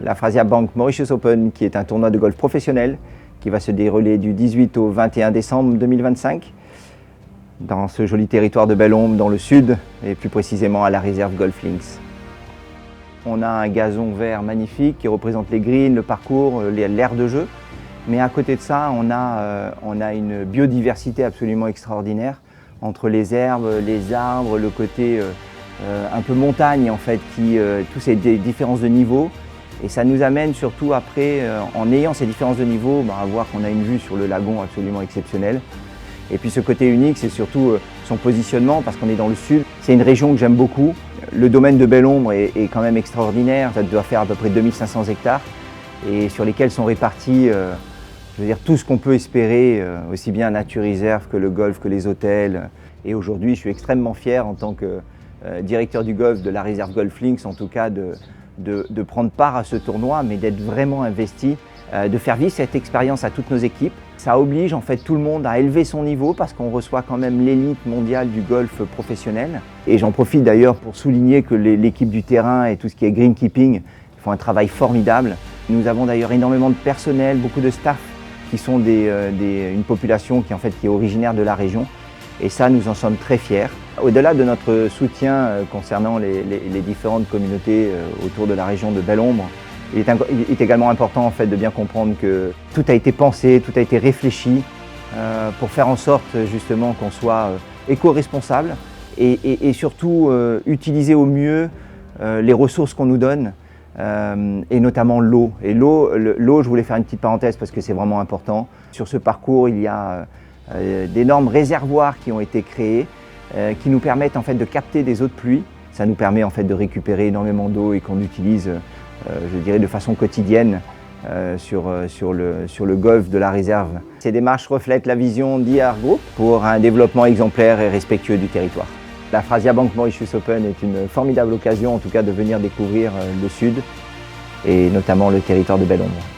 La Frasia Bank Mauritius Open, qui est un tournoi de golf professionnel qui va se dérouler du 18 au 21 décembre 2025 dans ce joli territoire de Belle-Ombre dans le sud et plus précisément à la réserve Golf Links. On a un gazon vert magnifique qui représente les greens, le parcours, l'aire de jeu. Mais à côté de ça, on a une biodiversité absolument extraordinaire entre les herbes, les arbres, le côté un peu montagne en fait, tous ces différences de niveau. Et ça nous amène surtout après, en ayant ces différences de niveau, à voir qu'on a une vue sur le lagon absolument exceptionnelle. Et puis ce côté unique, c'est surtout son positionnement parce qu'on est dans le sud. C'est une région que j'aime beaucoup. Le domaine de Belle-Ombre est quand même extraordinaire. Ça doit faire à peu près 2500 hectares et sur lesquels sont répartis je veux dire, tout ce qu'on peut espérer, aussi bien Nature Reserve que le golf, que les hôtels. Et aujourd'hui, je suis extrêmement fier en tant que directeur du golf de la réserve Golf Links, en tout cas de prendre part à ce tournoi, mais d'être vraiment investi, de faire vivre cette expérience à toutes nos équipes. Ça oblige en fait tout le monde à élever son niveau parce qu'on reçoit quand même l'élite mondiale du golf professionnel. Et j'en profite d'ailleurs pour souligner que l'équipe du terrain et tout ce qui est greenkeeping font un travail formidable. Nous avons d'ailleurs énormément de personnel, beaucoup de staff qui sont une population qui est originaire de la région. Et ça, nous en sommes très fiers. Au-delà de notre soutien concernant les différentes communautés autour de la région de Belle-Ombre, il est également important en fait, de bien comprendre que tout a été pensé, tout a été réfléchi pour faire en sorte justement qu'on soit éco-responsable et surtout utiliser au mieux les ressources qu'on nous donne. Et notamment l'eau. Et l'eau, je voulais faire une petite parenthèse parce que c'est vraiment important. Sur ce parcours, il y a d'énormes réservoirs qui ont été créés qui nous permettent en fait de capter des eaux de pluie. Ça nous permet en fait de récupérer énormément d'eau et qu'on utilise, je dirais, de façon quotidienne sur le golf de la réserve. Ces démarches reflètent la vision d'IR Group pour un développement exemplaire et respectueux du territoire. La Frasia Bank Mauritius Open est une formidable occasion en tout cas de venir découvrir le sud et notamment le territoire de Belle-Ombre.